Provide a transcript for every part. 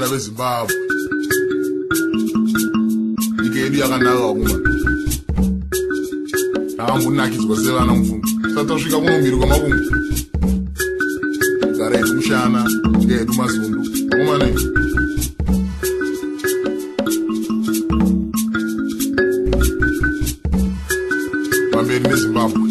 abafana beZimbabwe igeni yakanaka kuma hamba unakidzwa sevana mfumo satasvika kunomiri kwamakungu gara yedu mushana nyika yedu mazundu akomane pamberi neZimbabwe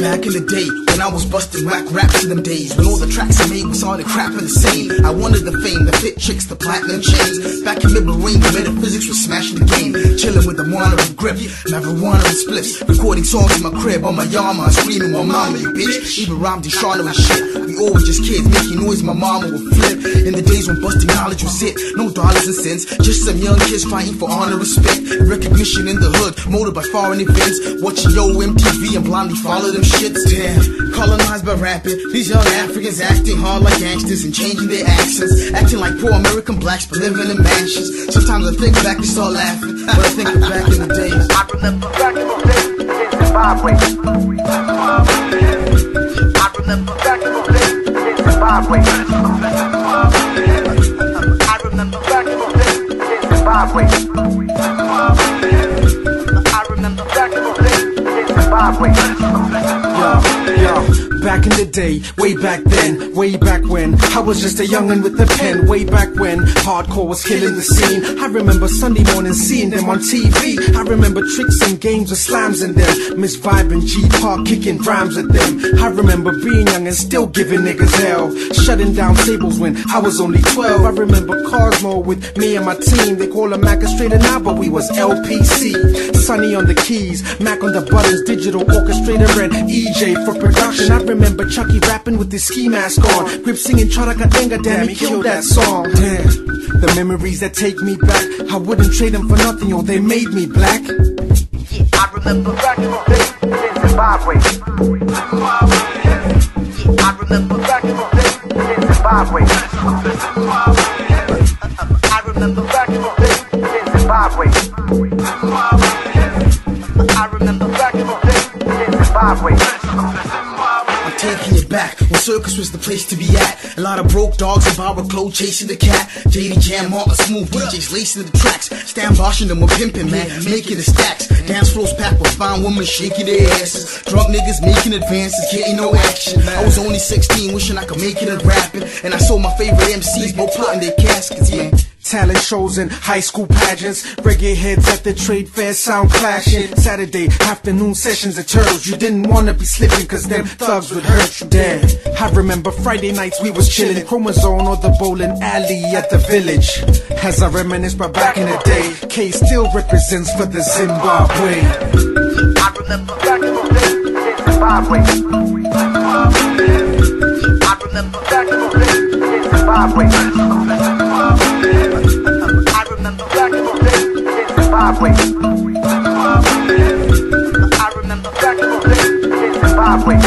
Back in the day, when I was busting whack raps in them days, when all the tracks I made was all the crap and the same. I wanted the fame, the fit chicks, the platinum chains. Back in mid-marine, the metaphysics was smashing the game. Chilling with the monitor and grip, marijuana and spliffs. Recording songs in my crib on my Yamaha, screaming, "My mama, you bitch." Even rhymed in Shana and shit. We all were just kids, making noise, my mama would flip. In the days when busting knowledge was it, no dollars and cents, just some young kids fighting for honor, respect, and recognition in the hood, molded by foreign events. Watching Yo MTV and blindly follow them shits. Damn, colonized by rapping, these young Africans acting hard like gangsters and changing their accents, acting like poor American blacks but living in mansions. Sometimes I think back and start laughing, but I think of back in the days. I remember back in the day in Zimbabwe. I remember back in the day in Zimbabwe. I remember back in the day in Zimbabwe. I remember back in the day in Zimbabwe. Yo, back in the day, way back then, way back when I was just a youngin' with a pen. Way back when hardcore was killing the scene. I remember Sunday morning seeing them on TV. I remember tricks and games with slams in them. Miss Vibe and G-Park kicking rhymes at them. I remember being young and still giving niggas hell, shutting down tables when I was only 12. I remember Cosmo with me and my team. They call him Mac Straighter now, but we was LPC. Sunny on the keys, Mac on the buttons, digital orchestrator and EJ for production. I remember Chucky rapping with his ski mask on, Grip singing Charakatenga, damn, he killed that song. Damn, the memories that take me back, I wouldn't trade them for nothing, yo, they made me black. I remember back in the day in Zimbabwe. I remember back in the day in Zimbabwe. I remember back in the day in Zimbabwe. I remember back in the day in Zimbabwe. I'm taking it back when circus was the place to be at. A lot of broke dogs and borrowed clothes chasing the cat. JD Jam on smooth DJs lacing the tracks. Stan boshing them with pimping, man, making the stacks. Dance floors packed with fine women shaking their asses. Drunk niggas making advances, getting no action. I was only 16, wishing I could make it at rapping. And I saw my favorite MCs both plotting their caskets, yeah. Talent shows and high school pageants, reggae heads at the trade fair sound clashing. Saturday afternoon sessions at Turtles, you didn't wanna be slipping cause them thugs would hurt you. Damn, I remember Friday nights we was chilling, Chromosome or the bowling alley at the village. As I reminisce by back in the day, K still represents for the Zimbabwe. I remember back in the day in Zimbabwe. I remember back in the day in Zimbabwe. I remember back in the day in Zimbabwe. I remember back in the day in Zimbabwe. I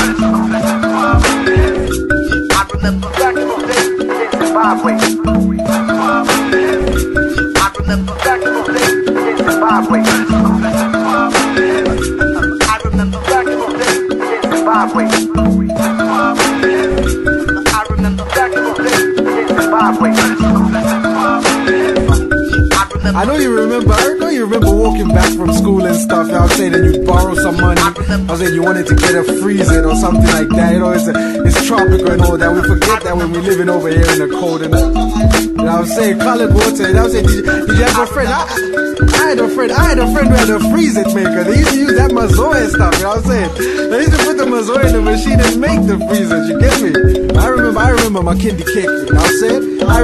remember back in the day in Zimbabwe. I remember back in the day in Zimbabwe. I remember back in the day in Zimbabwe. I remember back in the day in Zimbabwe. I know you remember walking back from school and stuff, you know what I'm saying, and you borrow some money, I was saying you wanted to get a freezer or something like that, you know, it's tropical and all that, we forget that when we're living over here in the cold and you know what I'm saying, colored water, you know what I'm saying, did you have a friend, I had a friend who had a freezer maker, they used to use that mazoe and stuff, you know what I'm saying, they used to put the mazoe in the machine and make the freezers, you get me, I remember my kindy cake, you know what I'm saying, I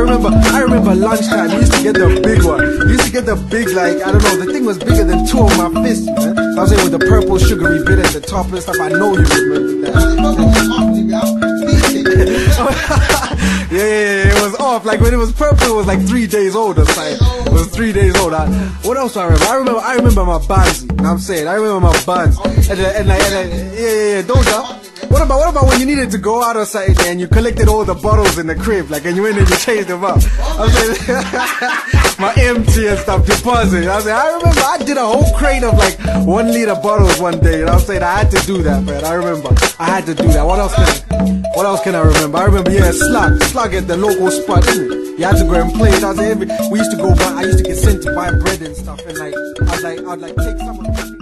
remember lunchtime, we used to get the big one, we used to get the big, like, I don't know, the thing was bigger than two of my fists, man. I was saying with the purple sugary bit at the top and stuff, I know you remember that. Yeah, it was off, like when it was purple, it was like 3 days old or something. It was 3 days old. What else do I remember? I remember my buns, you know what I'm saying? I remember my buns. Yeah, those are. What about when you needed to go out or something and you collected all the bottles in the crib, like, and you went and you changed them up? I'm saying, my empty and stuff, deposit. I remember I did a whole crate of like 1 liter bottles one day. And I'm saying I had to do that, man. I remember I had to do that. What else can I remember? I remember, yeah, slug at the local spot, isn't it? You had to go and play it. We used to go buy, I used to get sent to buy bread and stuff, and like I'd like take some of